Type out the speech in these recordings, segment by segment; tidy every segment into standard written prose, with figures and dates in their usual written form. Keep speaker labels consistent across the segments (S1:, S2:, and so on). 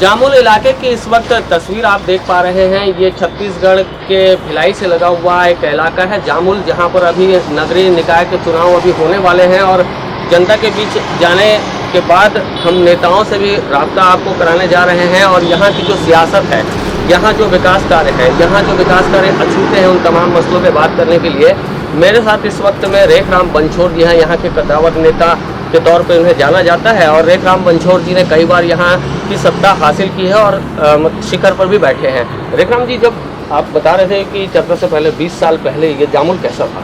S1: जामुल इलाके की इस वक्त तस्वीर आप देख पा रहे हैं। ये छत्तीसगढ़ के भिलाई से लगा हुआ एक इलाका है जामुल, जहां पर अभी नगरीय निकाय के चुनाव अभी होने वाले हैं और जनता के बीच जाने के बाद हम नेताओं से भी राब्ता आपको कराने जा रहे हैं। और यहाँ की जो सियासत है, यहाँ जो विकास कार्य है, यहाँ जो विकास कार्य अछूते हैं, उन तमाम मसलों पर बात करने के लिए मेरे साथ इस वक्त में रेखराम बंछोर जी हैं। यहाँ के कद्दावर नेता के तौर पे उन्हें जाना जाता है और रेखराम बंछोर जी ने कई बार यहाँ की सत्ता हासिल की है और शिखर पर भी बैठे हैं। रेखराम जी, जब आप बता रहे थे कि चर्चा से पहले 20 साल पहले ये जामुल कैसा था?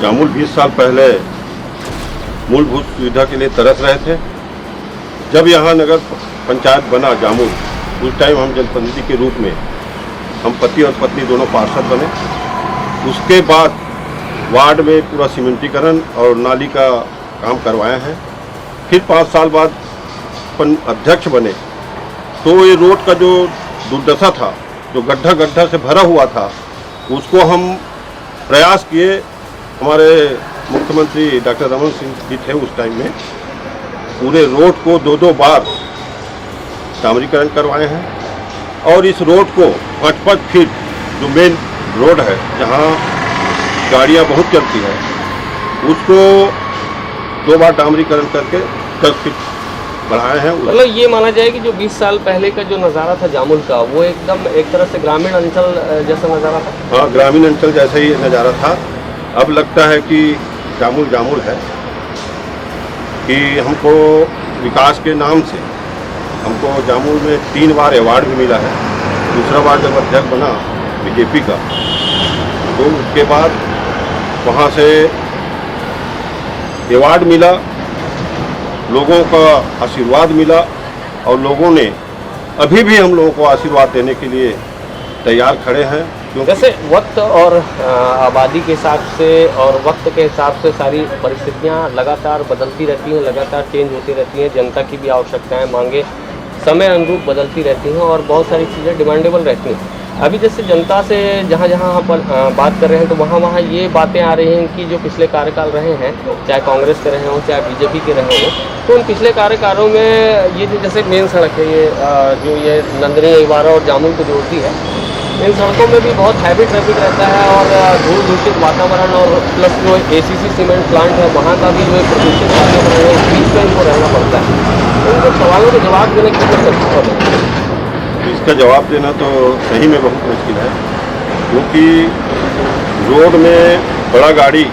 S2: जामुल 20 साल पहले मूलभूत सुविधा के लिए तरस रहे थे। जब यहाँ नगर पंचायत बना जामुल, उस टाइम हम जनप्रतिनिधि के रूप में हम पति और पत्नी दोनों पार्षद बने। उसके बाद वार्ड में पूरा सीमेंटीकरण और नाली का काम करवाए हैं। फिर 5 साल बाद अध्यक्ष बने तो ये रोड का जो दुर्दशा था, जो गड्ढा गड्ढा से भरा हुआ था, उसको हम प्रयास किए। हमारे मुख्यमंत्री डॉक्टर रमन सिंह जी थे उस टाइम में, पूरे रोड को 2-2 बार डामरीकरण करवाए हैं। और इस रोड को 5-5 फीट जो मेन रोड है, जहाँ गाड़ियाँ बहुत चलती है, उसको 2 बार डामरीकरण करके 10 फीट बढ़ाए हैं।
S1: मतलब ये माना जाए कि जो 20 साल पहले का जो नज़ारा था जामुल का, वो एकदम एक तरह से ग्रामीण अंचल जैसा नज़ारा था।
S2: हाँ, ग्रामीण अंचल जैसा ही नज़ारा था। अब लगता है कि जामुल जामुल है, कि हमको विकास के नाम से हमको जामुल में 3 बार अवार्ड भी मिला है। दूसरा बार जब अध्यक्ष बना बीजेपी का, तो उसके बाद वहाँ से अवार्ड मिला, लोगों का आशीर्वाद मिला और लोगों ने अभी भी हम लोगों को आशीर्वाद देने के लिए तैयार खड़े हैं।
S1: जैसे वक्त और आबादी के हिसाब से और वक्त के हिसाब से सारी परिस्थितियां लगातार बदलती रहती हैं, लगातार चेंज होती रहती हैं। जनता की भी आवश्यकताएं, मांगे समय अनुरूप बदलती रहती हैं और बहुत सारी चीज़ें डिमांडेबल रहती हैं। अभी जैसे जनता से जहाँ हम बात कर रहे हैं, तो वहाँ ये बातें आ रही हैं कि जो पिछले कार्यकाल रहे हैं, चाहे कांग्रेस के रहे हों चाहे बीजेपी के रहे हों, तो उन पिछले कार्यकालों में ये जो जैसे मेन सड़क है, ये जो ये नंदनी इवारा और जामुल को जोड़ती है, इन सड़कों में भी बहुत हैवी ट्रैफिक रहता है और धूल दूषित वातावरण और प्लस जो ACC सीमेंट प्लांट है, वहाँ का भी जो प्रदूषित वातावरण है, उस बीच में इनको रहना पड़ता है। तो उनको सवालों के जवाब देने की कोशिश करते हैं।
S2: इसका जवाब देना तो सही में बहुत मुश्किल है, क्योंकि रोड में बड़ा गाड़ी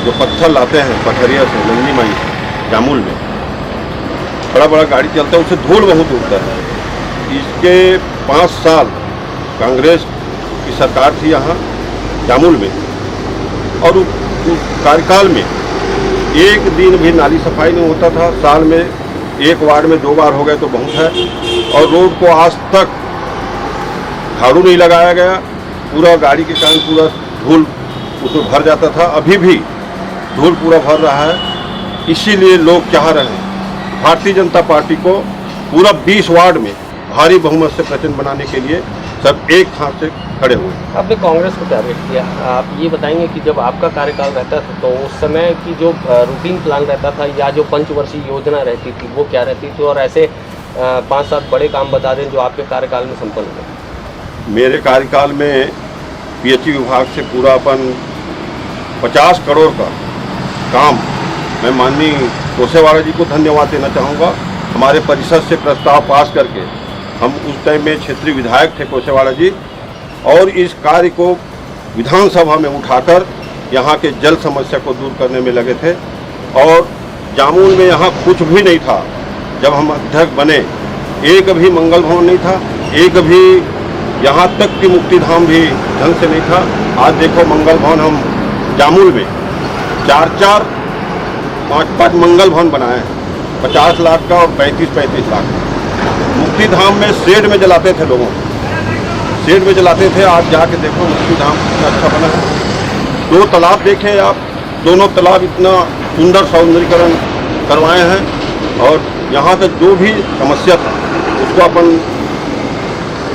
S2: जो पत्थर लाते हैं पथरिया से, नंदी माई से, जामुल में बड़ा गाड़ी चलता है, उससे धूल बहुत उड़ता है। इसके 5 साल कांग्रेस की सरकार थी यहाँ जामुल में, और उस कार्यकाल में एक दिन भी नाली सफाई नहीं होता था। साल में एक वार्ड में 2 बार हो गए तो बहुत है। और रोड को आज तक झाड़ू नहीं लगाया गया। पूरा गाड़ी के कारण पूरा धूल उसमें भर जाता था, अभी भी धूल पूरा भर रहा है। इसीलिए लोग चाह रहे हैं भारतीय जनता पार्टी को पूरा 20 वार्ड में भारी बहुमत से प्रचंड बनाने के लिए सब एक हाथ से खड़े हुए।
S1: आपने कांग्रेस को टारगेट किया, आप ये बताएंगे कि जब आपका कार्यकाल रहता था तो उस समय की जो रूटीन प्लान रहता था या जो पंचवर्षीय योजना रहती थी, वो क्या रहती थी? और ऐसे 5-7 बड़े काम बता दें जो आपके कार्यकाल में संपन्न हुए।
S2: मेरे कार्यकाल में PHE विभाग से पूरा अपन 50 करोड़ का काम, मैं माननीय कोसेवाड़ा जी को धन्यवाद देना चाहूँगा। हमारे परिषद से प्रस्ताव पास करके, हम उस टाइम में क्षेत्रीय विधायक थे कोसेवाड़ा जी, और इस कार्य को विधानसभा में उठाकर यहाँ के जल समस्या को दूर करने में लगे थे। और जामुल में यहाँ कुछ भी नहीं था जब हम अध्यक्ष बने, एक भी मंगल भवन नहीं था, एक भी यहाँ तक कि मुक्तिधाम भी ढंग से नहीं था। आज देखो मंगल भवन हम जामुल में 4-4, 5-5 मंगल भवन बनाए हैं, 50 लाख का और 35-35 लाख का। मुक्तिधाम में शेड में जलाते थे, लोगों शेड में जलाते थे। आज जाके देखो मुक्तिधाम कितना अच्छा बना है। 2 तालाब देखें आप, दोनों तालाब इतना सुंदर सौंदर्यीकरण करवाए हैं। और यहाँ का जो भी समस्या था उसको अपन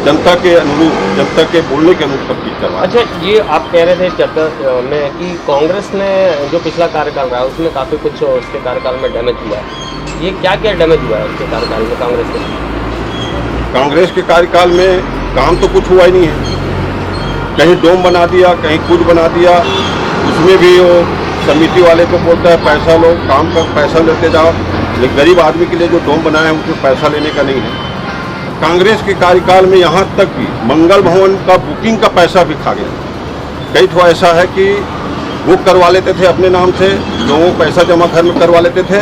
S2: जनता के अनुरूप, जनता के बोलने के अनुरूप सब चीज़ करवाया।
S1: अच्छा, ये आप कह रहे थे चर्चा में कि कांग्रेस ने जो पिछला कार्यकाल रहा उसमें काफ़ी कुछ उसके कार्यकाल में डैमेज हुआ है। ये क्या क्या डैमेज हुआ है उसके कार्यकाल में कांग्रेस के?
S2: कांग्रेस के कार्यकाल में काम तो कुछ हुआ ही नहीं है। कहीं डोम बना दिया, कहीं कुछ बना दिया, उसमें भी वो समिति वाले को बोलता है पैसा लो, काम का पैसा लेते जाओ, लेकिन गरीब आदमी के लिए जो डोम बनाए हैं उसमें पैसा लेने का नहीं है। कांग्रेस के कार्यकाल में यहाँ तक कि मंगल भवन का बुकिंग का पैसा भी खा गया। कई तो ऐसा है कि बुक करवा लेते थे अपने नाम से, लोगों को पैसा जमा घर में करवा लेते थे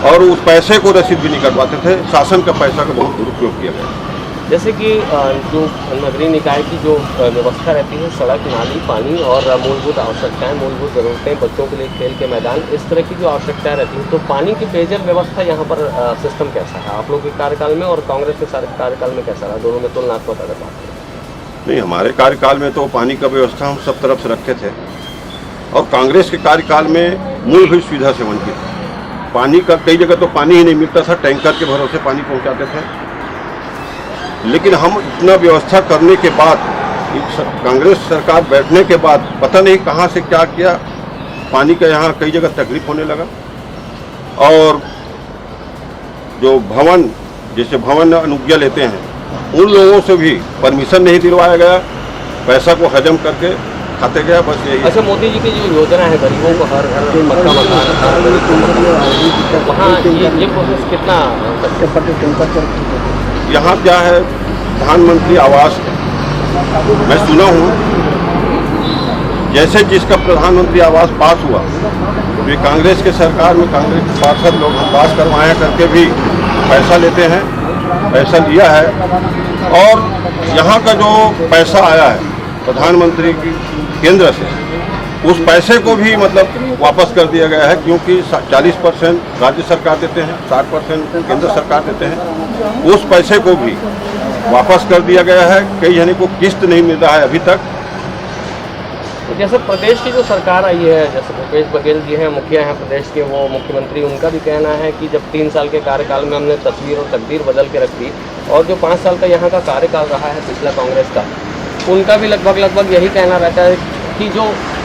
S2: और उस पैसे को रसीद भी नहीं करवाते थे। शासन का पैसा का बहुत दुरुपयोग किया गया।
S1: जैसे कि जो नगरीय निकाय की जो व्यवस्था रहती है, सड़क, नाली, पानी और मूलभूत आवश्यकताएं, मूलभूत ज़रूरतें, बच्चों के लिए खेल के मैदान, इस तरह की जो आवश्यकताएं रहती हैं, तो पानी की पेयजल व्यवस्था यहाँ पर सिस्टम कैसा है आप लोगों के कार्यकाल में और कांग्रेस के कार्यकाल में कैसा रहा? दोनों में तुलनात्मक अगर बात करें।
S2: नहीं, हमारे कार्यकाल में तो पानी का व्यवस्था हम सब तरफ से रखे थे और कांग्रेस के कार्यकाल में मूलभूत सुविधा से वंचित थे। पानी का कई जगह तो पानी ही नहीं मिलता था, टैंकर के भरोसे पानी पहुँचाते थे। लेकिन हम इतना व्यवस्था करने के बाद, कांग्रेस सरकार बैठने के बाद पता नहीं कहां से क्या किया, पानी का यहाँ कई जगह तकलीफ होने लगा। और जो भवन, जैसे भवन अनुज्ञा लेते हैं, उन लोगों से भी परमिशन नहीं दिलवाया गया, पैसा को हजम करके खाते गया, बस यही।
S1: अच्छा, मोदी जी की जो योजना है गरीबों को हर घर पक्का मकान, हर गरीब को मकान, वहाँ ये प्रोसेस कितना?
S2: यहाँ क्या है, प्रधानमंत्री आवास है। मैं सुना हूँ जैसे जिसका प्रधानमंत्री आवास पास हुआ, वे कांग्रेस के सरकार में कांग्रेस के पार्षद लोग हम पास करवाए करके भी पैसा लेते हैं, पैसा लिया है। और यहाँ का जो पैसा आया है प्रधानमंत्री की केंद्र से, उस पैसे को भी मतलब वापस कर दिया गया है, क्योंकि 40% राज्य सरकार देते हैं, 60% केंद्र सरकार देते हैं। उस पैसे को भी वापस कर दिया गया है। कई जने को किस्त नहीं मिल रहा है अभी तक।
S1: तो जैसे प्रदेश की जो सरकार आई है, जैसे भूपेश बघेल जी हैं, मुखिया हैं प्रदेश के, वो मुख्यमंत्री, उनका भी कहना है कि जब 3 साल के कार्यकाल में हमने तस्वीर और तकदीर बदल के रख दी, और जो 5 साल का यहाँ का कार्यकाल रहा है पिछला कांग्रेस का, उनका भी लगभग यही कहना रहता है कि जो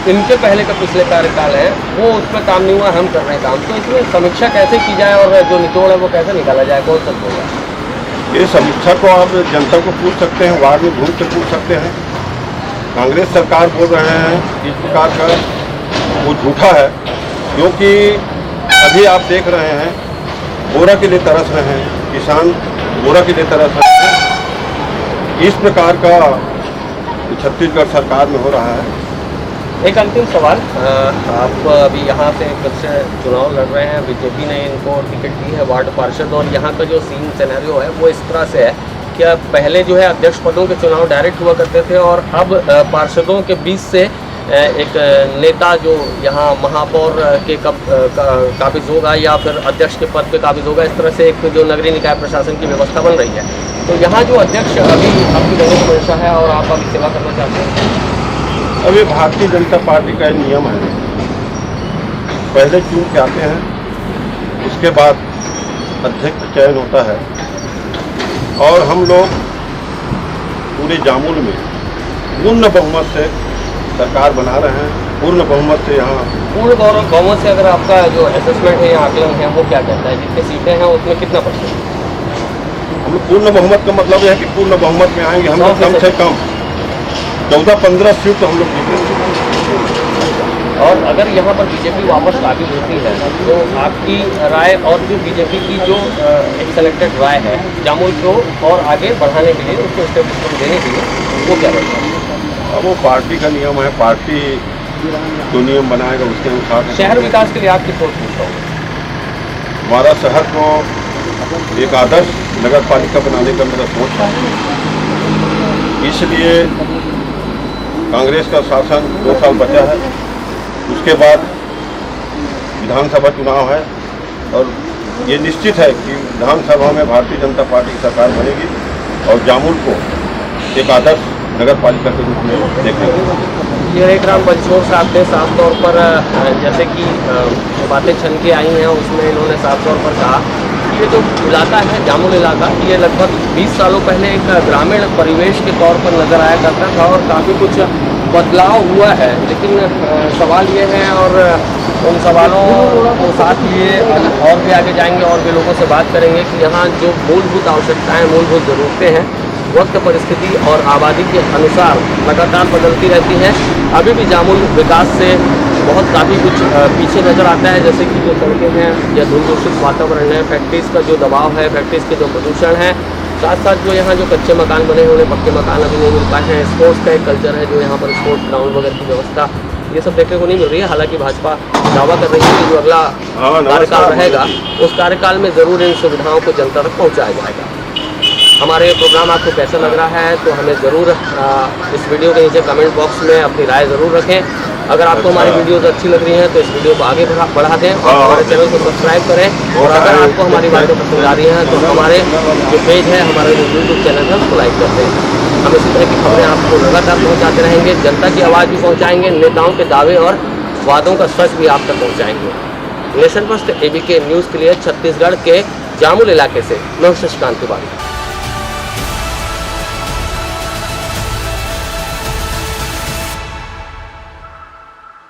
S1: इनके पहले का पिछले कार्यकाल है वो उस पर काम नहीं हुआ, हम कर रहे हैं काम। तो इसमें समीक्षा कैसे की जाए और जो निचोड़ है वो कैसे निकाला जाए, कौन सा होगा?
S2: ये समीक्षा को आप जनता को पूछ सकते हैं, वार्ड में घूम के पूछ सकते हैं। कांग्रेस सरकार बोल रहे हैं इस प्रकार का, वो झूठा है। क्योंकि अभी आप देख रहे हैं बोरा के लिए तरस रहे हैं, किसान बोरा के लिए तरस रहे हैं। इस प्रकार का छत्तीसगढ़ सरकार में हो रहा है।
S1: एक अंतिम सवाल, आप अभी यहाँ से फिर से चुनाव लड़ रहे हैं, बीजेपी ने इनको टिकट दी है वार्ड पार्षद, और यहाँ का जो सीन सिनेरियो है वो इस तरह से है कि पहले जो है अध्यक्ष पदों के चुनाव डायरेक्ट हुआ करते थे, और अब पार्षदों के बीच से एक नेता जो यहाँ महापौर के काबिज होगा या फिर अध्यक्ष के पद पे काबिज होगा, इस तरह से एक जो नगरीय निकाय प्रशासन की व्यवस्था बन रही है। तो यहाँ जो अध्यक्ष अभी आपकी नगरीय मंशा है और आप अभी सेवा करना चाहते हैं,
S2: अभी भारतीय जनता पार्टी का नियम है, पहले चुन के आते हैं, उसके बाद अध्यक्ष चयन होता है। और हम लोग पूरे जामुल में पूर्ण बहुमत से सरकार बना रहे हैं। पूर्ण बहुमत से यहाँ
S1: पूर्ण बहुमत से अगर आपका जो असेसमेंट है या आकलन है वो क्या कहता है, जितनी सीटें हैं उसमें कितना %?
S2: हम लोग पूर्ण बहुमत का मतलब यह है कि पूर्ण बहुमत में आएंगे हम लोग, कम से कम 14-15 सीट तो हम लोग जीतेंगे।
S1: और अगर यहाँ पर बीजेपी वापस काबिज होती है तो आपकी राय और जो बीजेपी की जो एक सेलेक्टेड राय है जामुल को और आगे बढ़ाने के लिए, उसको स्टेप देने के लिए, वो क्या रहता है?
S2: अब वो पार्टी का नियम है, पार्टी जो नियम बनाएगा उसके अनुसार।
S1: शहर विकास के लिए आपकी सोच पूछ रहा हूँ।
S2: हमारा शहर को एक आदर्श नगर पालिका बनाने का मेरा सोच है। इसलिए कांग्रेस का शासन 2 साल बचा है, उसके बाद विधानसभा चुनाव है और ये निश्चित है कि विधानसभा में भारतीय जनता पार्टी की सरकार बनेगी और जामुल को एक आदर्श नगर पालिका के रूप में देखेंगे।
S1: ये राम बंसोर साहब ने साफ तौर पर जैसे कि बातें छन के आई हैं, उसमें इन्होंने साफ तौर पर कहा कि ये जो इलाका है जामुल इलाका, ये लगभग 20 सालों पहले एक ग्रामीण परिवेश के तौर पर नज़र आया करता था और काफ़ी कुछ बदलाव हुआ है, लेकिन सवाल ये है और उन सवालों को साथ लिए और भी आगे जाएंगे और भी लोगों से बात करेंगे कि यहाँ जो मूलभूत आवश्यकताएं, मूलभूत ज़रूरतें हैं, वक्त परिस्थिति और आबादी के अनुसार लगातार बदलती रहती हैं। अभी भी जामुल विकास से बहुत काफ़ी कुछ पीछे नज़र आता है, जैसे कि जो सड़कें हैं या धूल दूषित वातावरण है, फैक्ट्रीज़ का जो दबाव है, फैक्ट्रीज़ के जो प्रदूषण है, साथ साथ जो यहाँ जो कच्चे मकान बने हैं उन्हें पक्के मकान अभी नहीं मिल पाए हैं। स्पोर्ट्स का एक कल्चर है जो यहाँ पर स्पोर्ट्स ग्राउंड वगैरह की व्यवस्था ये सब देखने को नहीं मिल रही है। हालांकि भाजपा दावा कर रही है कि जो अगला कार्यकाल रहेगा उस कार्यकाल में ज़रूर इन सुविधाओं को जनता तक पहुँचाया जाएगा। हमारे प्रोग्राम आपको कैसा लग रहा है तो हमें ज़रूर इस वीडियो के नीचे कमेंट बॉक्स में अपनी राय ज़रूर रखें। अगर आपको हमारी वीडियोस अच्छी लग रही हैं तो इस वीडियो को आगे बढ़ा दें और हमारे चैनल को सब्सक्राइब करें। और अगर आपको हमारी बातें पसंद आ रही हैं तो हमारे जो पेज है, हमारा जो यूट्यूब चैनल है उसको लाइक कर दें। हम इसी तरह की खबरें आपको लगातार पहुँचाते रहेंगे, जनता की आवाज़ भी पहुँचाएँगे, नेताओं के दावे और वादों का सच भी आप तक पहुँचाएँगे। नेशन फर्स्ट ABK न्यूज़ के लिए छत्तीसगढ़ के जामुल इलाके से मैं शशिकांत तिवारी।